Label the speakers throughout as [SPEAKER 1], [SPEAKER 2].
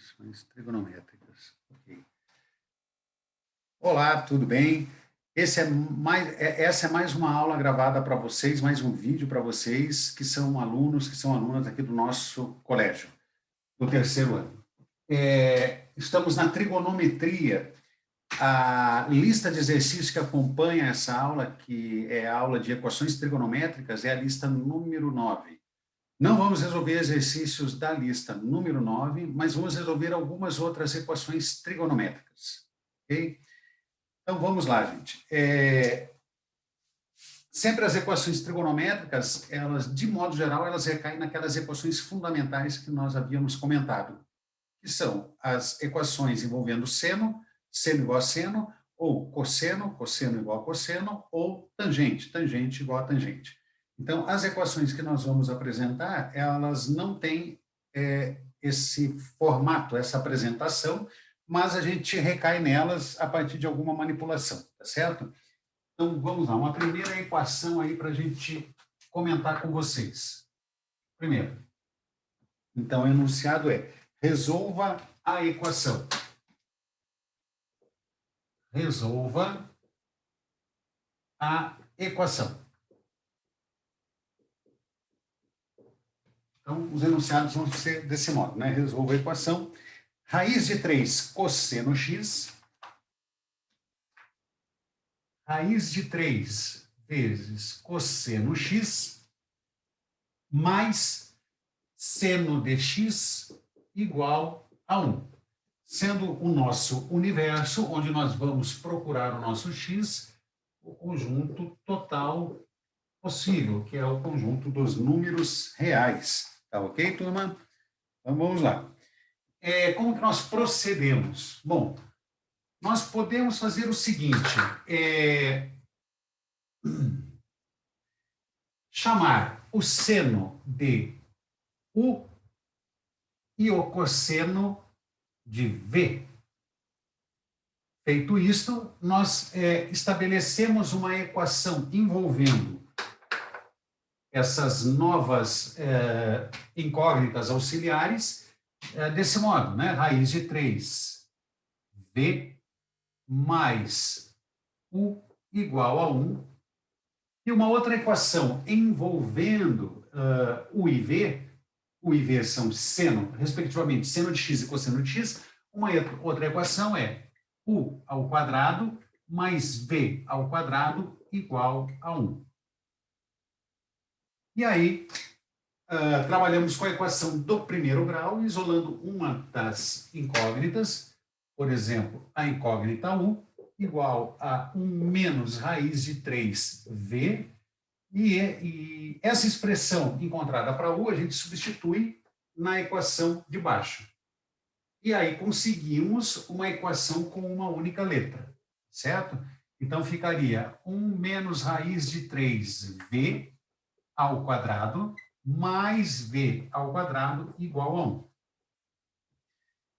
[SPEAKER 1] Equações trigonométricas. Ok. Olá, tudo bem? Essa é mais uma aula gravada para vocês, mais um vídeo para vocês que são alunos, que são alunas aqui do nosso colégio, do terceiro ano. Estamos na trigonometria. A lista de exercícios que acompanha essa aula, que é a aula de equações trigonométricas, é a lista número 9. Não vamos resolver exercícios da lista número 9, mas vamos resolver algumas outras equações trigonométricas. Ok? Então, vamos lá, gente. Sempre as equações trigonométricas, elas, de modo geral, elas recaem naquelas equações fundamentais que nós havíamos comentado, que são as equações envolvendo seno, seno igual a seno, ou cosseno, cosseno igual a cosseno, ou tangente, tangente igual a tangente. Então, as equações que nós vamos apresentar, elas não têm esse formato, essa apresentação, mas a gente recai nelas a partir de alguma manipulação, tá certo? Então, vamos lá, uma primeira equação aí para a gente comentar com vocês. Primeiro, então, o enunciado é: resolva a equação. Resolva a equação. Então, os enunciados vão ser desse modo, né? Resolva a equação. Raiz de 3 cosseno x. Raiz de 3 vezes cosseno x mais seno de x igual a 1. Sendo o nosso universo, onde nós vamos procurar o nosso x, o conjunto total possível, que é o conjunto dos números reais. Tá ok, turma? Então, vamos lá. Como que nós procedemos? Bom, nós podemos fazer o seguinte, chamar o seno de U e o cosseno de V. Feito isto, nós estabelecemos uma equação envolvendo essas novas incógnitas auxiliares desse modo, né? Raiz de 3, V mais U igual a 1. E uma outra equação envolvendo U e V são seno, respectivamente, seno de x e cosseno de x. Uma outra equação é U ao quadrado mais V ao quadrado igual a 1. E aí, trabalhamos com a equação do primeiro grau, isolando uma das incógnitas, por exemplo, a incógnita U, igual a 1 menos raiz de 3V, e essa expressão encontrada para U, a gente substitui na equação de baixo. E aí conseguimos uma equação com uma única letra, certo? Então, ficaria 1 menos raiz de 3V ao quadrado mais V ao quadrado igual a 1.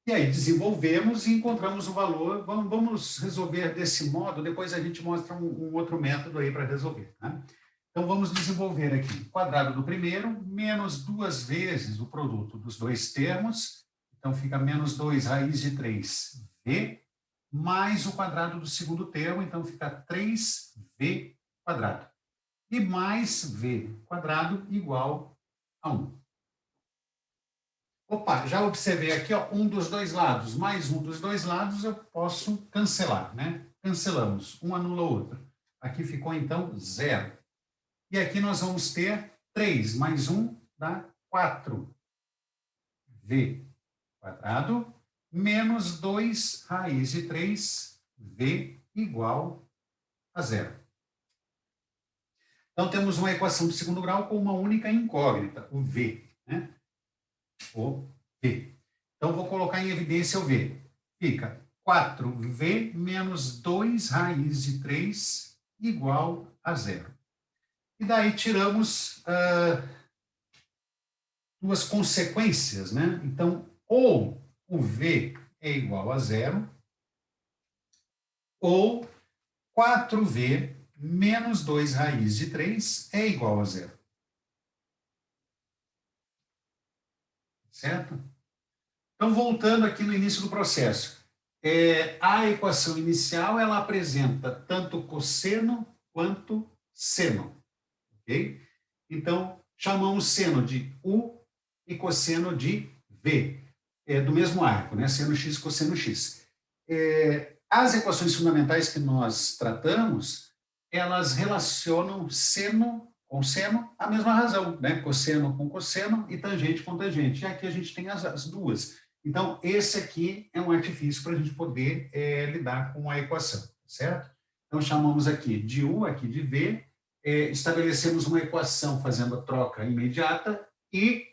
[SPEAKER 1] E aí desenvolvemos e encontramos o valor. Vamos resolver desse modo, depois a gente mostra um outro método aí para resolver, né? Então, vamos desenvolver aqui o quadrado do primeiro, menos 2 vezes o produto dos dois termos. Então, fica menos 2 raiz de 3V, mais o quadrado do segundo termo, então fica 3V quadrado. E mais V quadrado igual a 1. Opa, já observei aqui, ó, um dos dois lados, mais um dos dois lados, eu posso cancelar, né? Cancelamos, um anula o outro. Aqui ficou, então, 0. E aqui nós vamos ter 3 mais 1 dá 4V quadrado menos 2 raiz de 3V igual a 0. Então, temos uma equação de segundo grau com uma única incógnita, o V, né? O V. Então, vou colocar em evidência o V. Fica 4V menos 2 raiz de 3 igual a 0. E daí tiramos duas consequências, né? Então, ou o V é igual a 0, ou 4V menos 2 raiz de 3 é igual a 0. Certo? Então, voltando aqui no início do processo, a equação inicial ela apresenta tanto cosseno quanto seno, ok? Então, chamamos seno de U e cosseno de V, do mesmo arco, né? Seno x, cosseno x. As equações fundamentais que nós tratamos, elas relacionam seno com seno, a mesma razão, né? Cosseno com cosseno e tangente com tangente. E aqui a gente tem as duas. Então, esse aqui é um artifício para a gente poder lidar com a equação, certo? Então, chamamos aqui de U, aqui de V, estabelecemos uma equação fazendo a troca imediata e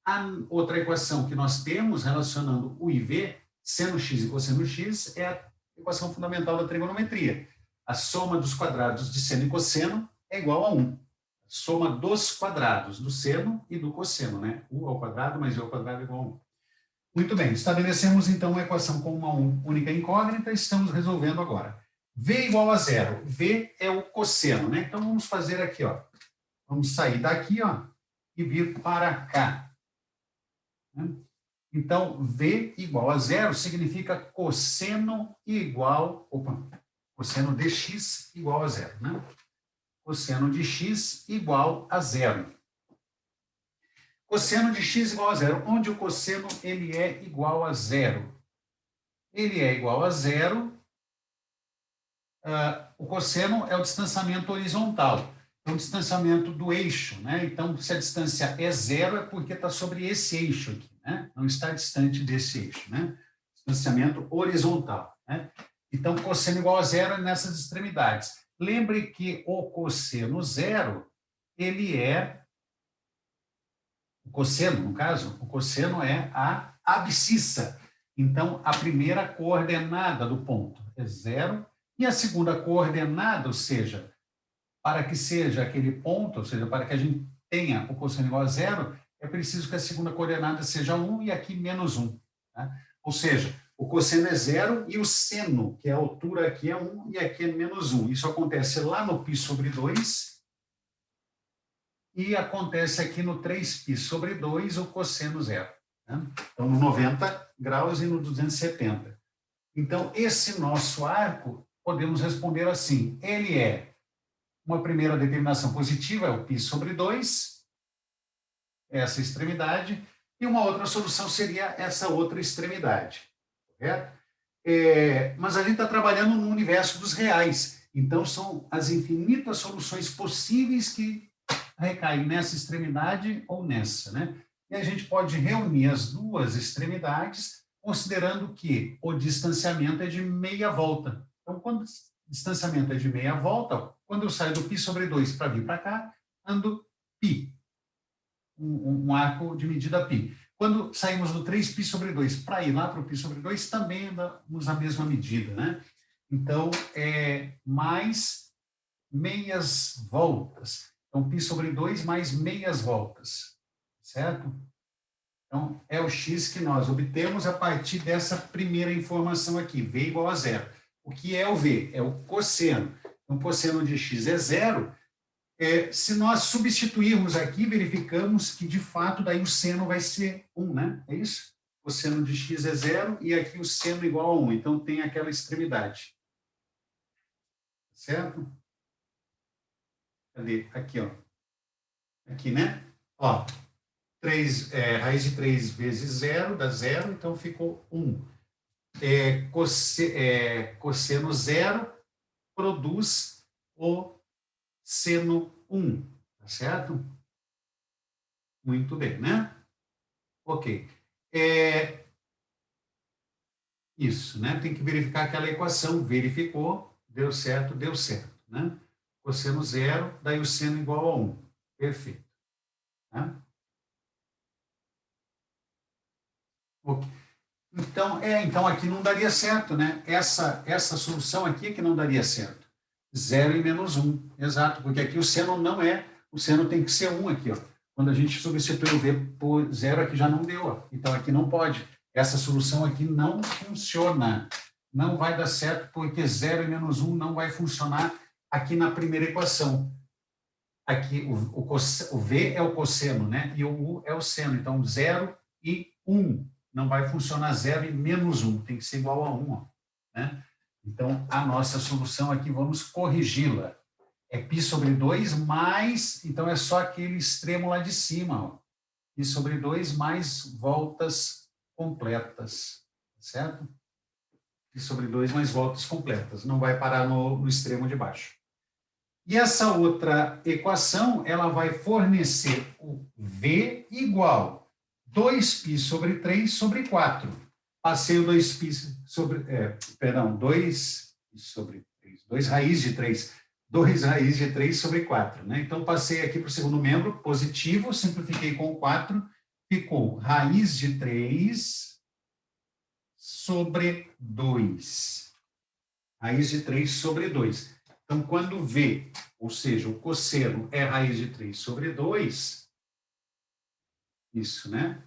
[SPEAKER 1] a outra equação que nós temos relacionando U e V, seno x e cosseno x, é a equação fundamental da trigonometria. A soma dos quadrados de seno e cosseno é igual a 1. A soma dos quadrados do seno e do cosseno, né? U ao quadrado mais V ao quadrado é igual a 1. Muito bem, estabelecemos então uma equação com uma única incógnita, estamos resolvendo agora. V igual a zero. V é o cosseno, né? Então vamos fazer aqui, ó. Vamos sair daqui, ó, e vir para cá. Então, V igual a zero significa cosseno cosseno de x igual a zero, né? Cosseno de x igual a zero. Cosseno de x igual a zero. Onde o cosseno ele é igual a zero? Ele é igual a zero. O cosseno é o distanciamento horizontal. É o distanciamento do eixo, né? Então, se a distância é zero, é porque está sobre esse eixo aqui, né? Não está distante desse eixo, né? Distanciamento horizontal, né? Então, cosseno igual a zero é nessas extremidades. Lembre que o cosseno zero, ele é... O cosseno, no caso, o cosseno é a abscissa. Então, a primeira coordenada do ponto é zero, e a segunda coordenada, ou seja, para que seja aquele ponto, ou seja, para que a gente tenha o cosseno igual a zero, é preciso que a segunda coordenada seja 1 e aqui menos 1. Tá? Ou seja, o cosseno é zero e o seno, que é a altura aqui, é 1 e aqui é menos 1. Isso acontece lá no π sobre 2 e acontece aqui no 3π sobre 2 o cosseno zero. Né? Então, no 90 graus e no 270. Então, esse nosso arco, podemos responder assim, ele é uma primeira determinação positiva, é o π sobre 2, essa extremidade, e uma outra solução seria essa outra extremidade, correto? Mas a gente está trabalhando no universo dos reais, então são as infinitas soluções possíveis que recaem nessa extremidade ou nessa, né? E a gente pode reunir as duas extremidades, considerando que o distanciamento é de meia volta. Então, quando o distanciamento é de meia volta, quando eu saio do π sobre 2 para vir para cá, ando π, um arco de medida π. Quando saímos do 3π sobre 2 para ir lá para o π sobre 2, também andamos a mesma medida, né? Então, mais meias voltas. Então, π sobre 2 mais meias voltas, certo? Então, é o x que nós obtemos a partir dessa primeira informação aqui, v igual a zero. O que é o v? É o cosseno. Então, cosseno de x é zero. Se nós substituirmos aqui, verificamos que, de fato, daí o seno vai ser 1, né? É isso? Cosseno de x é zero e aqui o seno igual a 1. Então, tem aquela extremidade. Certo? Cadê? Aqui, ó. Aqui, né? Ó, raiz de 3 vezes zero dá zero, então ficou 1. Cosseno zero produz o seno 1, tá certo? Muito bem, né? Ok. Isso, né? Tem que verificar aquela equação. Verificou, deu certo, né? Cosseno zero, daí o seno igual a 1. Perfeito. Tá? Ok. Então aqui não daria certo, né? Essa solução aqui é que não daria certo. 0 e menos 1, exato, porque aqui o seno não é, o seno tem que ser 1 aqui, ó. Quando a gente substitui o v por 0, aqui já não deu, ó. Então aqui não pode. Essa solução aqui não funciona. Não vai dar certo, porque 0 e menos 1 não vai funcionar aqui na primeira equação. Aqui o v é o cosseno, né? E o u é o seno. Então 0 e 1. não vai funcionar 0 e menos 1, tem que ser igual a 1. Ó, né? Então, a nossa solução aqui, vamos corrigi-la. É π sobre 2 mais, então é só aquele extremo lá de cima, ó. Π sobre 2 mais voltas completas, certo? Π sobre 2 mais voltas completas, não vai parar no extremo de baixo. E essa outra equação, ela vai fornecer o V igual 2π sobre 3 sobre 4. Passei o 2π sobre, 2 sobre 3, 2 raiz de 3, 2 raiz de 3 sobre 4. Né? Então, passei aqui para o segundo membro, positivo, simplifiquei com o 4, ficou raiz de 3 sobre 2. Raiz de 3 sobre 2. Então, quando V, ou seja, o cosseno é raiz de 3 sobre 2, isso, né?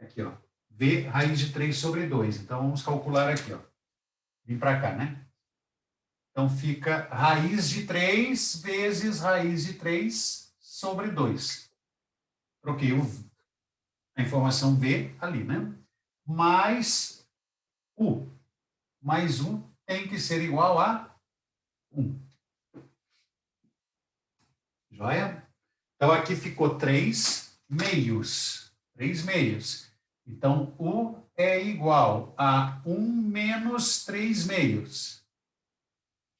[SPEAKER 1] Aqui, ó. V, raiz de 3 sobre 2. Então, vamos calcular aqui, ó. Vim para cá, né? Então, fica raiz de 3 vezes raiz de 3 sobre 2. Troquei a informação V ali, né? Mais U. Mais U tem que ser igual a 1. Joia? Então, aqui ficou 3 meios. 3 meios. Então, U é igual a 1 menos 3 meios.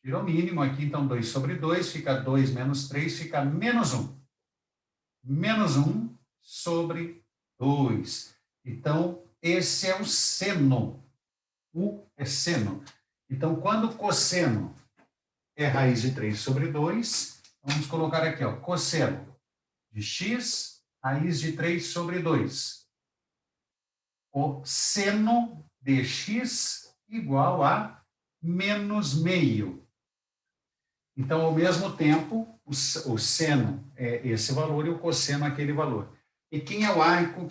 [SPEAKER 1] Tira o mínimo aqui, então 2 sobre 2, fica 2 menos 3, fica menos 1. Menos 1 sobre 2. Então, esse é o seno. U é seno. Então, quando o cosseno é raiz de 3 sobre 2, vamos colocar aqui, ó, cosseno de x, raiz de 3 sobre 2. O seno de x igual a menos meio. Então, ao mesmo tempo, o seno é esse valor e o cosseno é aquele valor. E quem é o arco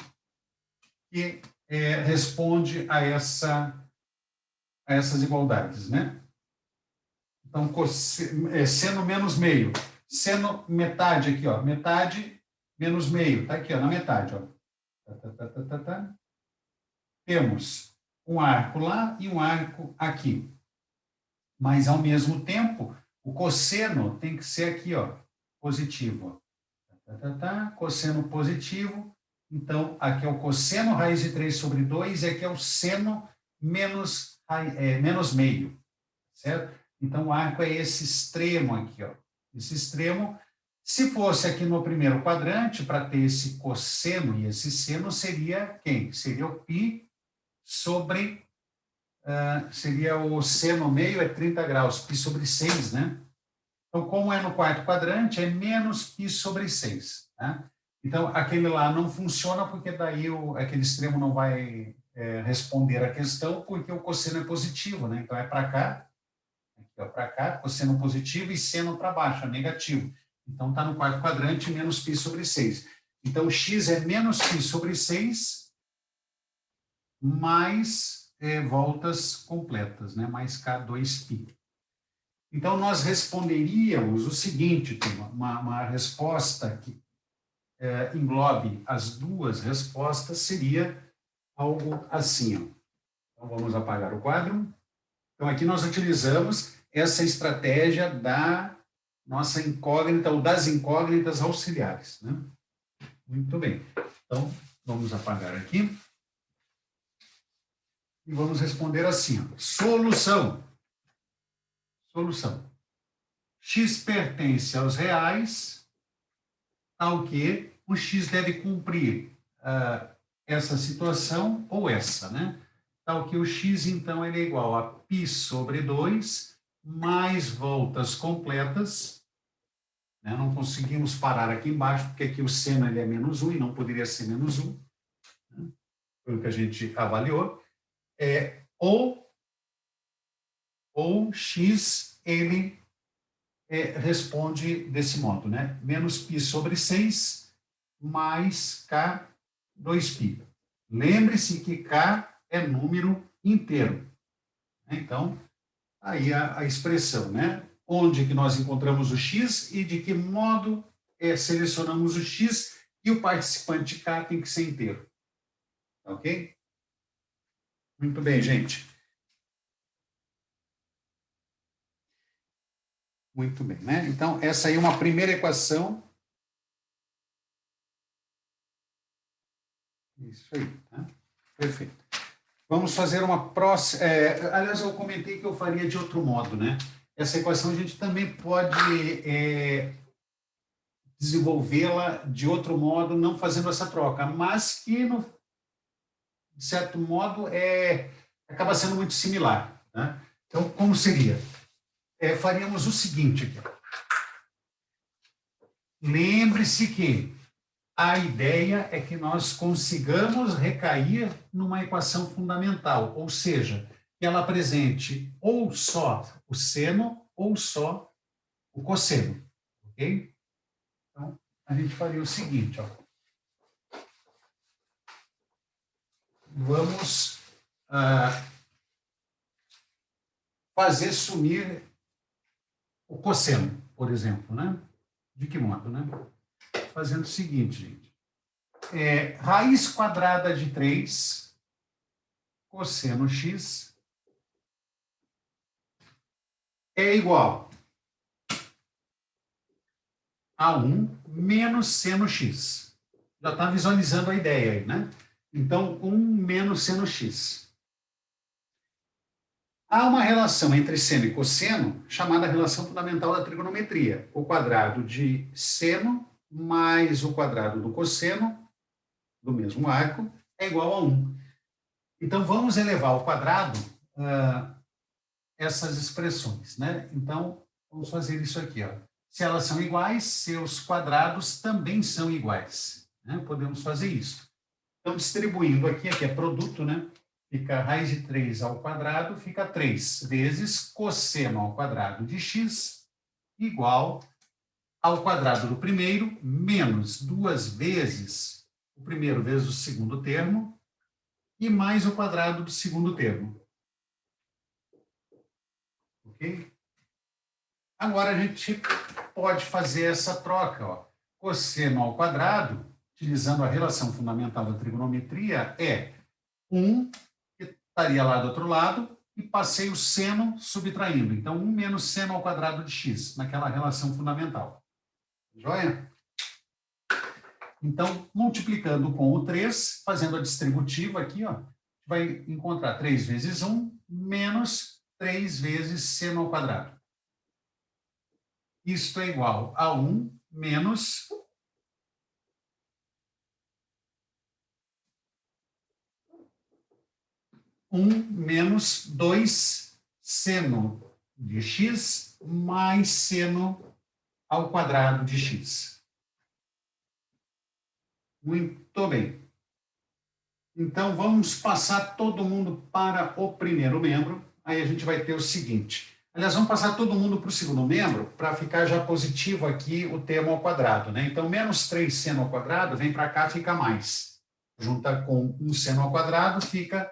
[SPEAKER 1] que responde a essas igualdades, né? Então, seno menos meio. Seno metade aqui, ó. Metade menos meio. Tá aqui, ó, na metade, ó. Temos um arco lá e um arco aqui. Mas, ao mesmo tempo, o cosseno tem que ser aqui, ó, positivo. Cosseno positivo. Então, aqui é o cosseno raiz de 3 sobre 2 e aqui é o seno menos meio. Certo? Então, o arco é esse extremo aqui, ó. Esse extremo, se fosse aqui no primeiro quadrante, para ter esse cosseno e esse seno, seria quem? Seria o π sobre... seria o seno meio, é 30 graus, π sobre 6, né? Então, como é no quarto quadrante, é menos π sobre 6. Né? Então, aquele lá não funciona, porque daí aquele extremo não vai responder a questão, porque o cosseno é positivo, né? Então, é para cá, aqui é para cá, cosseno positivo e seno para baixo, é negativo. Então, está no quarto quadrante, menos π sobre 6. Então, x é menos π sobre 6, mais voltas completas, né? Mais K2π. Então, nós responderíamos o seguinte, uma resposta que englobe as duas respostas seria algo assim. Ó. Então, vamos apagar o quadro. Então, aqui nós utilizamos essa estratégia da nossa incógnita, ou das incógnitas auxiliares. Né? Muito bem. Então, vamos apagar aqui. E vamos responder assim. Ó. Solução. Solução. X pertence aos reais, tal que o X deve cumprir essa situação ou essa, né? Tal que o X, então, ele é igual a π sobre 2 mais voltas completas. Né? Não conseguimos parar aqui embaixo, porque aqui o seno ele é menos 1 e não poderia ser menos 1. Né? Foi o que a gente avaliou. Ou X, ele responde desse modo, né? Menos π sobre 6 mais K2π. Lembre-se que K é número inteiro. Então, aí a expressão, né? Onde que nós encontramos o X e de que modo selecionamos o X e o participante K tem que ser inteiro. Ok? Muito bem, gente. Muito bem, né? Então, essa aí é uma primeira equação. Isso aí, tá? Perfeito. Vamos fazer uma próxima... aliás, eu comentei que eu faria de outro modo, né? Essa equação a gente também pode desenvolvê-la de outro modo, não fazendo essa troca, mas que, de certo modo, acaba sendo muito similar, né? Então, como seria? Faríamos o seguinte aqui. Lembre-se que a ideia é que nós consigamos recair numa equação fundamental, ou seja, que ela apresente ou só o seno ou só o cosseno, ok? Então, a gente faria o seguinte, ó. Vamos fazer sumir o cosseno, por exemplo, né? De que modo, né? Fazendo o seguinte, gente. Raiz quadrada de 3 cosseno x é igual a 1 menos seno x. Já está visualizando a ideia aí, né? Então, 1 menos seno x. Há uma relação entre seno e cosseno, chamada relação fundamental da trigonometria. O quadrado de seno mais o quadrado do cosseno, do mesmo arco, é igual a 1. Então, vamos elevar ao quadrado essas expressões, né? Então, vamos fazer isso aqui, ó. Se elas são iguais, seus quadrados também são iguais, né? Podemos fazer isso. Então, distribuindo aqui é produto, né? Fica raiz de 3 ao quadrado, fica 3 vezes cosseno ao quadrado de x igual ao quadrado do primeiro menos 2 vezes o primeiro vezes o segundo termo e mais o quadrado do segundo termo. Ok? Agora a gente pode fazer essa troca, ó. Cosseno ao quadrado, utilizando a relação fundamental da trigonometria, é 1, que estaria lá do outro lado, e passei o seno subtraindo. Então, 1 menos seno ao quadrado de x, naquela relação fundamental. Joia? Então, multiplicando com o 3, fazendo a distributiva aqui, ó, vai encontrar 3 vezes 1 menos 3 vezes seno ao quadrado. Isto é igual a 1 menos 1 menos 2 seno de x mais seno ao quadrado de x. Muito bem. Então, vamos passar todo mundo para o primeiro membro. Aí a gente vai ter o seguinte. Aliás, vamos passar todo mundo para o segundo membro para ficar já positivo aqui o termo ao quadrado, né? Então, menos 3 seno ao quadrado, vem para cá, fica mais. Junta com 1 seno ao quadrado, fica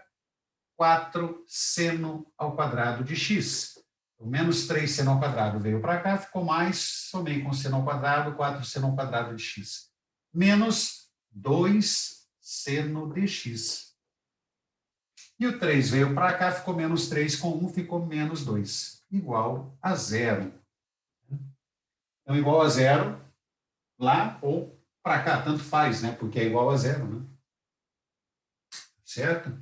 [SPEAKER 1] 4 seno ao quadrado de x. Então, menos 3 seno ao quadrado veio para cá, ficou mais, somei com seno ao quadrado, 4 seno ao quadrado de x. Menos 2 seno de x. E o 3 veio para cá, ficou menos 3, com 1 ficou menos 2, igual a 0. Então, igual a 0, lá ou para cá, tanto faz, né? Porque é igual a 0, né? Certo?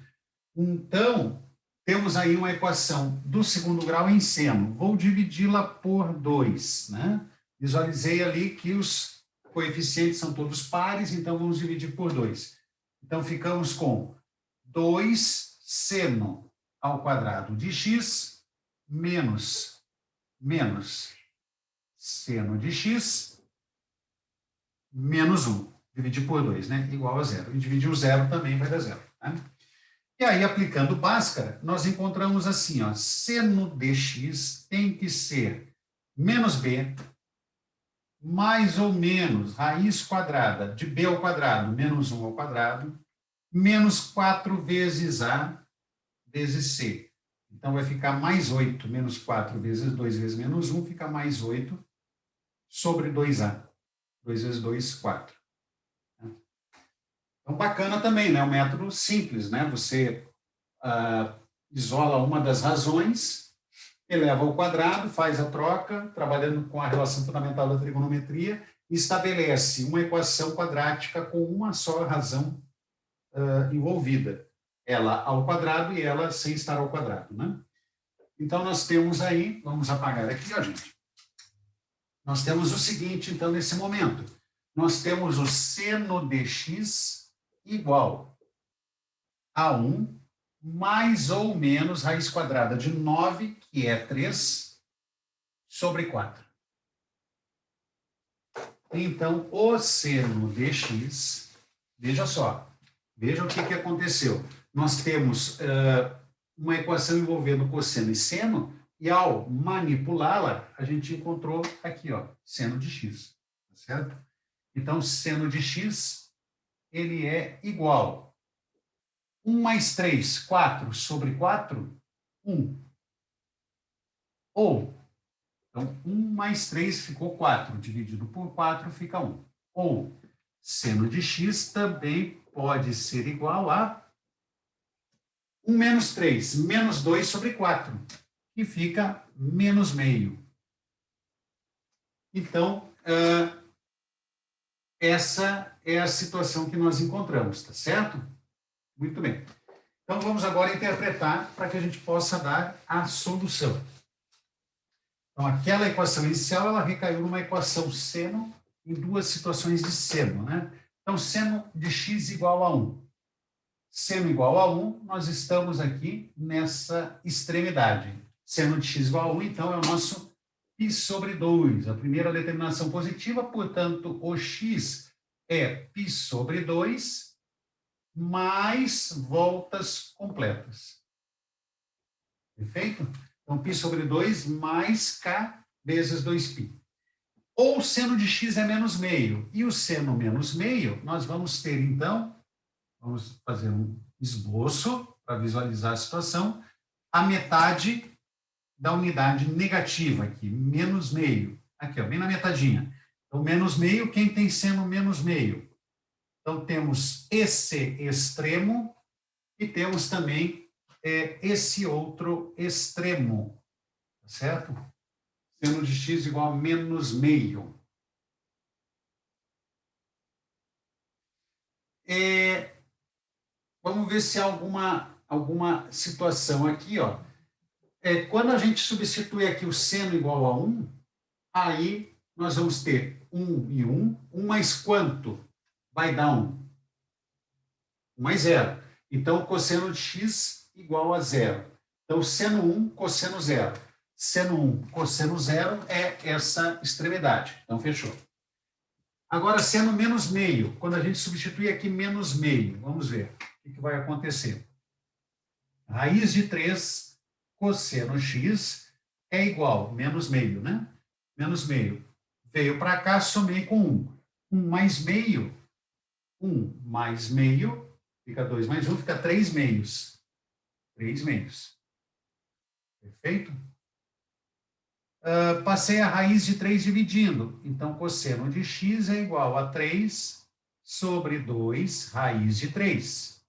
[SPEAKER 1] Então, temos aí uma equação do segundo grau em seno. Vou dividi-la por 2, né? Visualizei ali que os coeficientes são todos pares, então vamos dividir por 2. Então, ficamos com 2 seno ao quadrado de x menos seno de x menos 1. Dividir por 2, né? Igual a 0. E dividir o 0 também vai dar 0. Né? E aí, aplicando Bhaskara, nós encontramos assim, ó, seno de x tem que ser menos b mais ou menos raiz quadrada de b ao quadrado menos 1 ao quadrado menos 4 vezes a vezes c. Então, vai ficar mais 8 menos 4 vezes 2 vezes menos 1, fica mais 8 sobre 2a. 2 vezes 2, 4. Então, bacana também, né? Um método simples, né? Você isola uma das razões, eleva ao quadrado, faz a troca, trabalhando com a relação fundamental da trigonometria, e estabelece uma equação quadrática com uma só razão envolvida. Ela ao quadrado e ela sem estar ao quadrado, né? Então, nós temos aí, vamos apagar aqui, ó, gente. Nós temos o seguinte, então, nesse momento. Nós temos o seno de x igual a 1 mais ou menos raiz quadrada de 9, que é 3, sobre 4. Então, o seno de x, veja só, veja o que aconteceu. Nós temos uma equação envolvendo cosseno e seno, e ao manipulá-la, a gente encontrou aqui, ó, seno de x, tá certo? Então, seno de x, ele é igual 1 mais 3, 4 sobre 4, 1. Ou, então, 1 mais 3 ficou 4, dividido por 4 fica 1. Ou, seno de x também pode ser igual a 1 menos 3, menos 2 sobre 4, que fica menos meio. Então, essa é a situação que nós encontramos, tá certo? Muito bem. Então, vamos agora interpretar para que a gente possa dar a solução. Então, aquela equação inicial, ela recaiu numa equação seno em duas situações de seno, né? Então, seno de x igual a 1. Seno igual a 1, nós estamos aqui nessa extremidade. Seno de x igual a 1, então, é o nosso π sobre 2. A primeira determinação positiva, portanto, o x é π sobre 2 mais voltas completas. Perfeito? Então, π sobre 2 mais k vezes 2π. Ou seno de x é menos meio. E o seno menos meio, nós vamos ter, então, vamos fazer um esboço para visualizar a situação, a metade da unidade negativa aqui, menos meio. Aqui, ó, bem na metadinha. Então, menos meio, quem tem seno menos meio? Então, temos esse extremo e temos também esse outro extremo, tá certo? Seno de x igual a menos meio. Vamos ver se há alguma situação aqui, ó. Quando a gente substitui aqui o seno igual a 1, aí nós vamos ter 1 e 1. 1 mais quanto? Vai dar 1. 1 mais 0. Então, cosseno de x igual a 0. Então, seno 1, cosseno 0. Seno 1, cosseno 0 é essa extremidade. Então, fechou. Agora, seno menos meio. Quando a gente substituir aqui menos meio, vamos ver o que vai acontecer. Raiz de 3 cosseno x é igual, menos meio, né? Menos meio. Veio para cá, somei com 1. 1 mais meio. 1 mais meio, fica 2 mais 1, fica 3 meios. 3 meios. Perfeito? Passei a raiz de 3 dividindo. Então, cosseno de x é igual a 3 sobre 2 raiz de 3.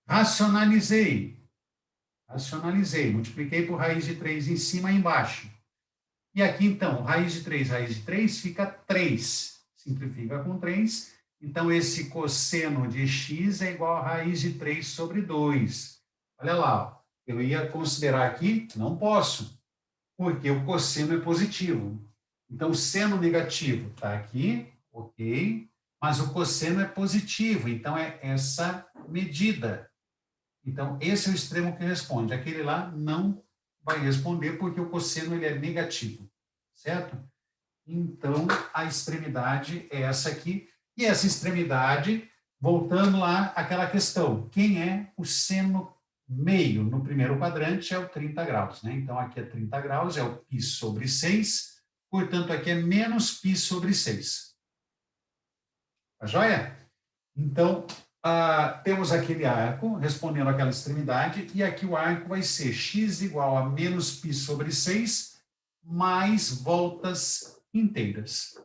[SPEAKER 1] Racionalizei. Multipliquei por raiz de 3 em cima e embaixo. E aqui, então, raiz de 3 fica 3. Simplifica com 3. Então, esse cosseno de x é igual a raiz de 3 sobre 2. Olha lá, ó. Eu ia considerar aqui, não posso, porque o cosseno é positivo. Então, seno negativo está aqui, ok, mas o cosseno é positivo, então é essa medida. Então, esse é o extremo que responde. Aquele lá não vai responder porque o cosseno ele é negativo, certo? Então, a extremidade é essa aqui. E essa extremidade, voltando lá àquela questão, quem é o seno meio no primeiro quadrante é o 30 graus, né? Então, aqui é 30 graus, é o π sobre 6, portanto, aqui é menos π sobre 6. Tá joia? Então, temos aquele arco respondendo àquela extremidade, e aqui o arco vai ser x igual a menos π sobre 6 mais voltas inteiras.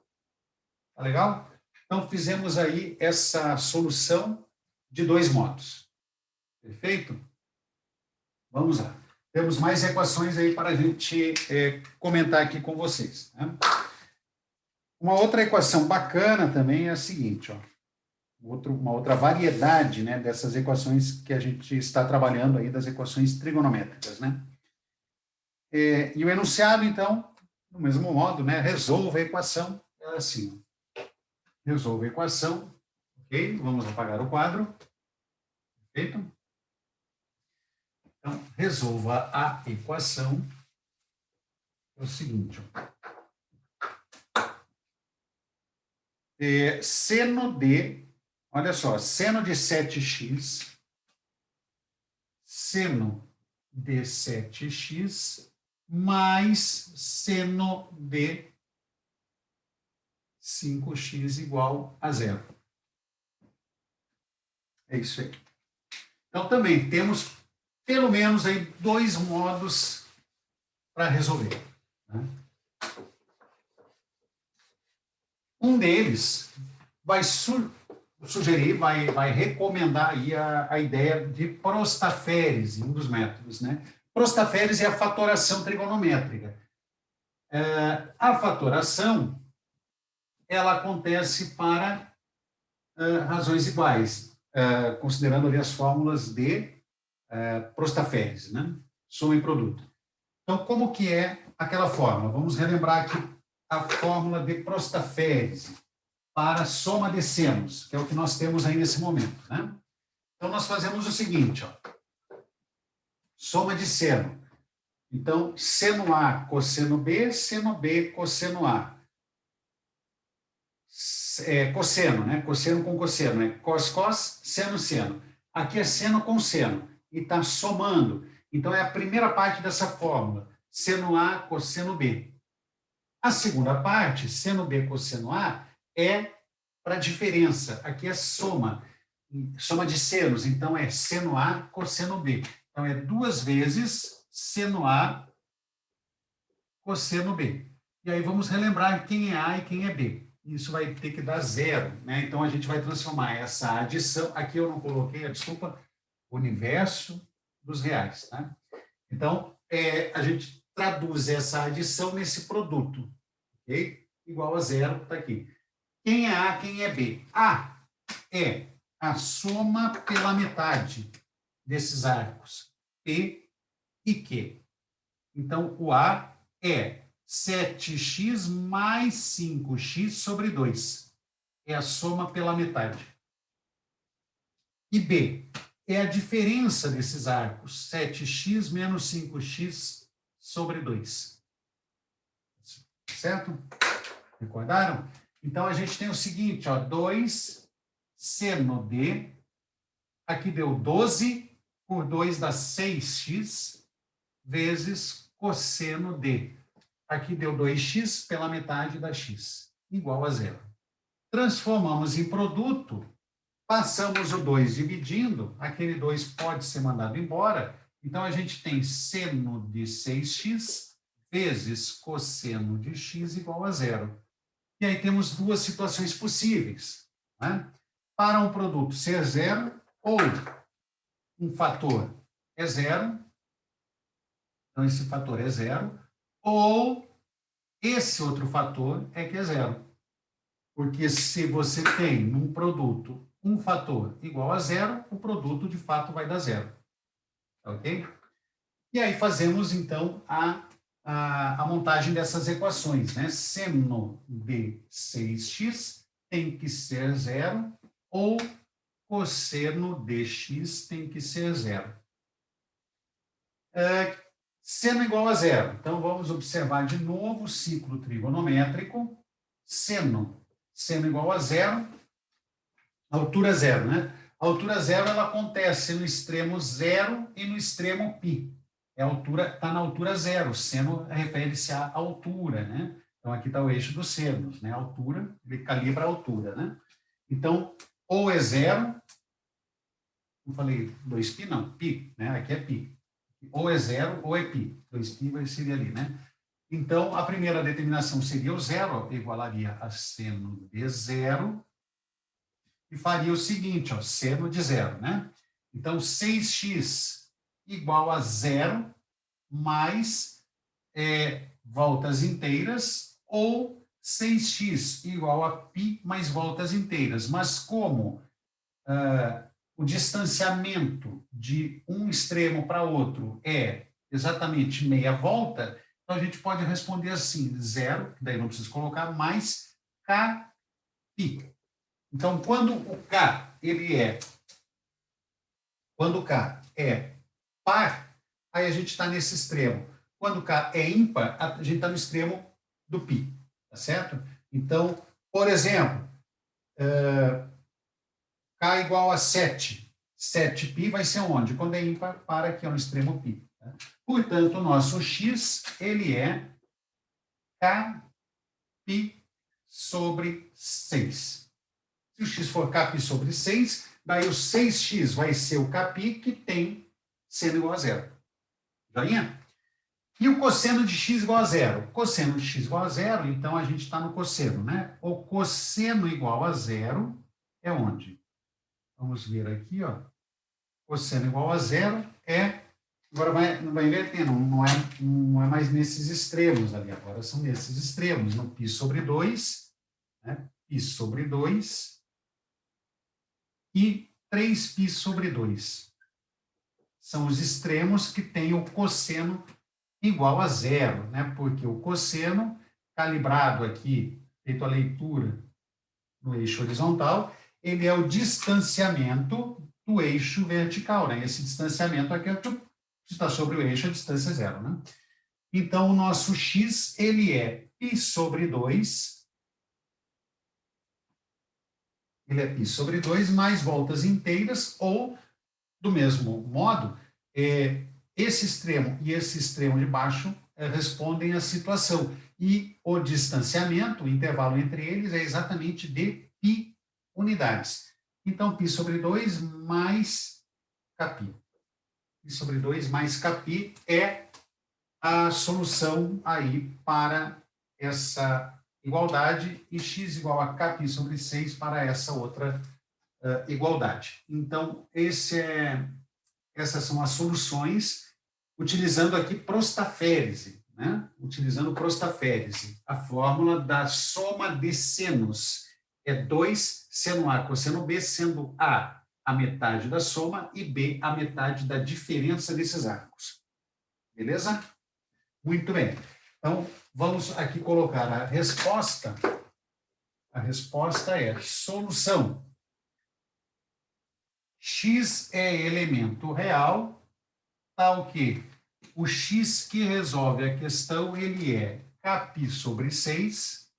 [SPEAKER 1] Tá legal? Então, fizemos aí essa solução de dois modos. Perfeito? Vamos lá. Temos mais equações aí para a gente comentar aqui com vocês, né? Uma outra equação bacana também é a seguinte, ó. Uma outra variedade, né, dessas equações que a gente está trabalhando aí, das equações trigonométricas, né? E o enunciado, então, do mesmo modo, né, resolva a equação, é assim, ó. Resolva a equação, ok? Vamos apagar o quadro, perfeito? Então, resolva a equação, é o seguinte, ó. Seno de, olha só, seno de 7x, seno de 7x, mais seno de 5x igual a zero. É isso aí. Então, também temos, pelo menos, aí, dois modos para resolver, né? Um deles vai sugerir, vai recomendar aí a ideia de prostaférese, um dos métodos, né? Prostaférese é a fatoração trigonométrica. A fatoração, ela acontece para razões iguais, considerando ali as fórmulas de prostaférese, né? Soma e produto. Então, como que é aquela fórmula? Vamos relembrar aqui a fórmula de prostaférese para soma de senos, que é o que nós temos aí nesse momento, né? Então, nós fazemos o seguinte, ó. Soma de seno. Então, seno A, cosseno B, seno B, cosseno A. Cosseno, né? Cosseno com cosseno, né? Cos, cos, seno, seno. Aqui é seno com seno. E está somando. Então, é a primeira parte dessa fórmula. Seno A, cosseno B. A segunda parte, seno B, cosseno A, é para diferença. Aqui é soma. Soma de senos. Então, é seno A, cosseno B. Então, é 2 vezes seno A, cosseno B. E aí, vamos relembrar quem é A e quem é B. Isso vai ter que dar zero, né? Então, a gente vai transformar essa adição, aqui eu não coloquei, desculpa, universo dos reais, tá? Então, a gente traduz essa adição nesse produto, ok? Igual a zero, está aqui. Quem é A, quem é B? A é a soma pela metade desses arcos, P e Q. Então, o A é 7x mais 5x sobre 2. É a soma pela metade. E B é a diferença desses arcos, 7x menos 5x sobre 2. Certo? Recordaram? Então, a gente tem o seguinte, ó, 2 seno de, aqui deu 12, por 2 dá 6x, vezes cosseno de. Aqui deu 2x pela metade da x, igual a zero. Transformamos em produto, passamos o 2 dividindo, aquele 2 pode ser mandado embora, então a gente tem seno de 6x vezes cosseno de x igual a zero. E aí temos duas situações possíveis, né? Para um produto ser zero, ou um fator é zero, então esse fator é zero, ou esse outro fator é que é zero. Porque se você tem num produto um fator igual a zero, o produto de fato vai dar zero. Ok? E aí fazemos então a montagem dessas equações, né? Seno de 6x tem que ser zero, ou cosseno de x tem que ser zero. Seno igual a zero. Então, vamos observar de novo o ciclo trigonométrico. Seno igual a zero, altura zero, né? A altura zero, ela acontece no extremo zero e no extremo π. Está na altura zero. Seno refere-se à altura, né? Então, aqui está o eixo dos senos, né? A altura, ele calibra a altura, né? Então, ou é zero, não falei 2π, não, π, né? Aqui é π. Ou é zero ou é π. 2π seria ali, né? Então, a primeira determinação seria o zero, igualaria a seno de zero, e faria o seguinte, ó, seno de zero, né? Então, 6x igual a 0 mais voltas inteiras, ou 6x igual a π mais voltas inteiras. Mas como o distanciamento de um extremo para outro é exatamente meia volta, então a gente pode responder assim, 0, daí não precisa colocar, mais kπ. Então, quando o K é par, aí a gente está nesse extremo. Quando o K é ímpar, a gente está no extremo do π, tá certo? Então, por exemplo, K igual a 7. 7π vai ser onde? Quando é ímpar, para aqui no extremo π. Tá? Portanto, o nosso x, ele é kπ sobre 6. Se o x for kπ sobre 6, daí o 6x vai ser o kπ que tem seno igual a 0. Joinha? E o cosseno de x igual a 0? Cosseno de x igual a 0, então a gente está no cosseno, né? O cosseno igual a 0 é onde? Vamos ver aqui, ó. Cosseno igual a 0 é... Agora não vai invertendo, não é mais nesses extremos ali, agora são nesses extremos, no π sobre 2, né? Π sobre 2 e 3π sobre 2. São os extremos que têm o cosseno igual a 0, né? Porque o cosseno, calibrado aqui, feito a leitura no eixo horizontal, ele é o distanciamento do eixo vertical, né? Esse distanciamento aqui está sobre o eixo, a distância é 0, né? Então, o nosso x, ele é π sobre 2, ele é π sobre 2 mais voltas inteiras, ou, do mesmo modo, esse extremo e esse extremo de baixo respondem à situação. E o distanciamento, o intervalo entre eles, é exatamente de π unidades. Então, π sobre 2 mais kπ. Π sobre 2 mais kπ é a solução aí para essa igualdade, e x igual a kπ sobre 6 para essa outra igualdade. Então, essas são as soluções, utilizando aqui prostaférese, né? Utilizando prostaférese, a fórmula da soma de senos. É 2 seno A cosseno B, sendo a metade da soma e B a metade da diferença desses arcos. Beleza? Muito bem. Então, vamos aqui colocar a resposta. A resposta é solução. X é elemento real, tal que o x que resolve a questão, ele é kπ sobre 6,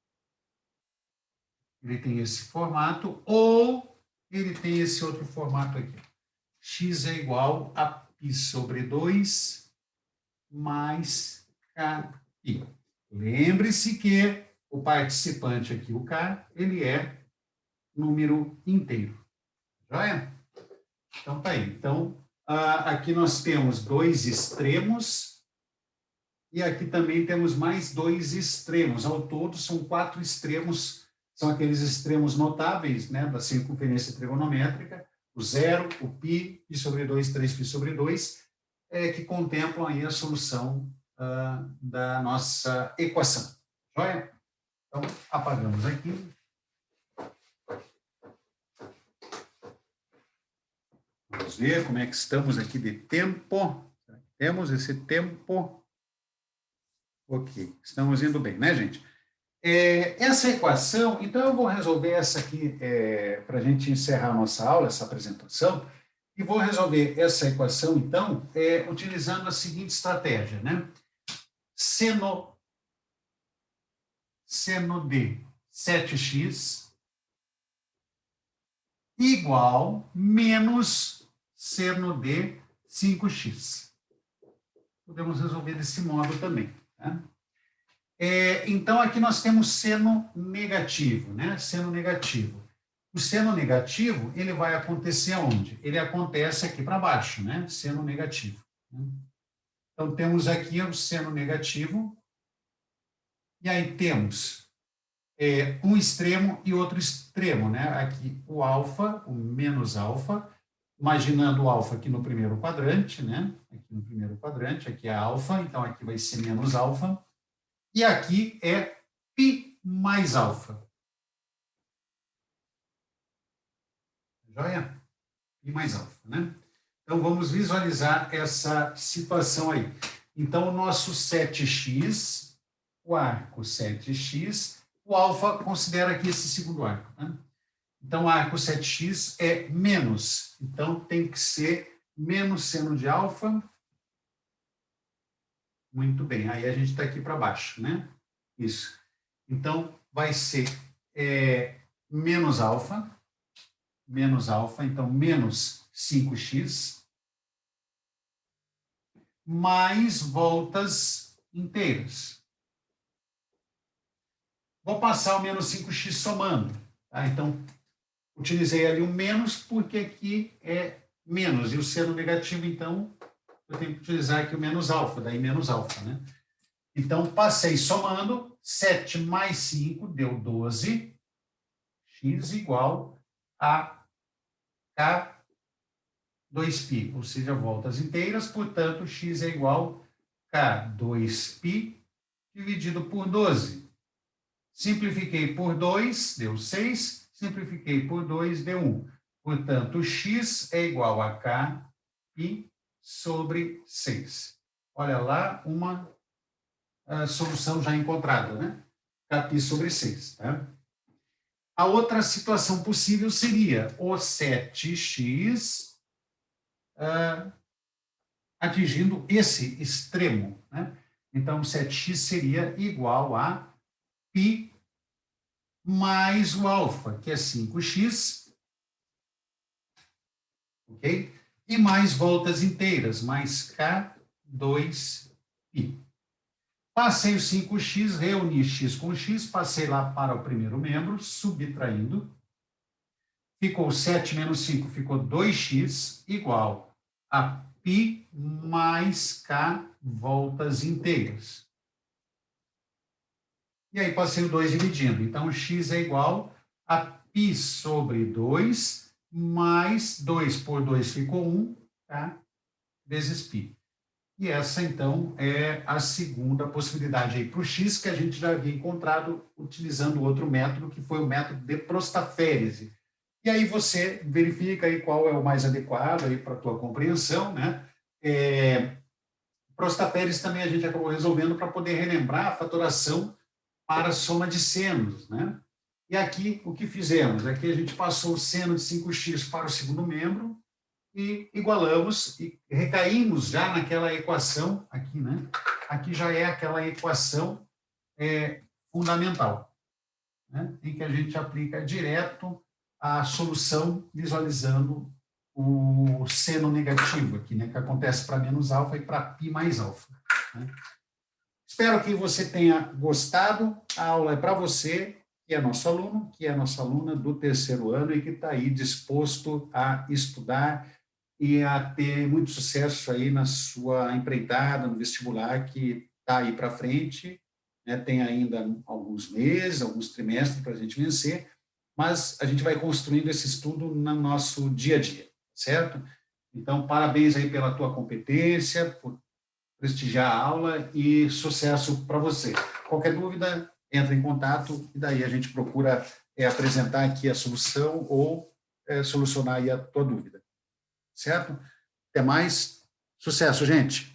[SPEAKER 1] ele tem esse formato, ou ele tem esse outro formato aqui. X é igual a π sobre 2 mais kπ. Lembre-se que o participante aqui, o k, ele é número inteiro. Joia? Então, tá aí. Então, aqui nós temos dois extremos e aqui também temos mais dois extremos. Ao todo, são 4 extremos, são aqueles extremos notáveis, né, da circunferência trigonométrica, o 0, o π, π sobre 2, 3π sobre 2, que contemplam aí a solução da nossa equação. Joia? Então, apagamos aqui. Vamos ver como é que estamos aqui de tempo. Temos esse tempo? Ok, estamos indo bem, né, gente? Essa equação, então eu vou resolver essa aqui para a gente encerrar a nossa aula, essa apresentação, e vou resolver essa equação, então, utilizando a seguinte estratégia, né? Seno de 7x igual menos seno de 5x. Podemos resolver desse modo também. Tá? Então, aqui nós temos seno negativo, né? Seno negativo. O seno negativo, ele vai acontecer onde? Ele acontece aqui para baixo, né? Seno negativo. Então, temos aqui o seno negativo, e aí temos um extremo e outro extremo, né? Aqui o alfa, o menos alfa, imaginando o alfa aqui no primeiro quadrante, né? Aqui no primeiro quadrante, aqui é alfa, então aqui vai ser menos alfa. E aqui é π mais alfa. Joia? Π mais alfa, né? Então, vamos visualizar essa situação aí. Então, o nosso 7x, o arco 7x, o alfa considera aqui esse segundo arco, né? Então, o arco 7x é menos. Então, tem que ser menos seno de alfa. Muito bem. Aí a gente está aqui para baixo, né? Isso. Então, vai ser menos alfa. Então, menos 5x. Mais voltas inteiras. Vou passar o menos 5x somando. Tá? Então, utilizei ali o menos porque aqui é menos. E o seno negativo, então, eu tenho que utilizar aqui o menos alfa, daí menos alfa, né? Então, passei somando, 7 mais 5 deu 12, x igual a K2π, ou seja, voltas inteiras, portanto, x é igual a K2π dividido por 12. Simplifiquei por 2, deu 6, simplifiquei por 2, deu 1. Portanto, x é igual a Kπ sobre 6. Olha lá, uma solução já encontrada, né? Kπ sobre 6, tá? A outra situação possível seria o 7x atingindo esse extremo, né? Então, 7x seria igual a π mais o alfa, que é 5x, ok? E mais voltas inteiras, mais K2π. Passei o 5x, reuni x com x, passei lá para o primeiro membro, subtraindo. Ficou 7 menos 5, ficou 2x, igual a π mais k voltas inteiras. E aí passei o 2 dividindo. Então, x é igual a π sobre 2, mais 2 por 2 ficou 1, tá? Vezes π. E essa, então, é a segunda possibilidade aí para o x, que a gente já havia encontrado utilizando outro método, que foi o método de Prostaférese. E aí você verifica aí qual é o mais adequado aí para a tua compreensão, né? Prostaférese também a gente acabou resolvendo para poder relembrar a fatoração para a soma de senos, né? E aqui, o que fizemos? Aqui a gente passou o seno de 5x para o segundo membro, e igualamos e recaímos já naquela equação aqui, né? Aqui já é aquela equação fundamental, né? Em que a gente aplica direto a solução visualizando o seno negativo aqui, né? Que acontece para menos alfa e para π mais alfa, né? Espero que você tenha gostado. A aula é para você, que é nosso aluno, que é nossa aluna do terceiro ano e que está aí disposto a estudar e a ter muito sucesso aí na sua empreitada, no vestibular que está aí para frente, né? Tem ainda alguns meses, alguns trimestres para a gente vencer, mas a gente vai construindo esse estudo no nosso dia a dia, certo? Então, parabéns aí pela tua competência, por prestigiar a aula e sucesso para você. Qualquer dúvida, entra em contato e daí a gente procura apresentar aqui a solução ou solucionar aí a tua dúvida. Certo? Até mais. Sucesso, gente!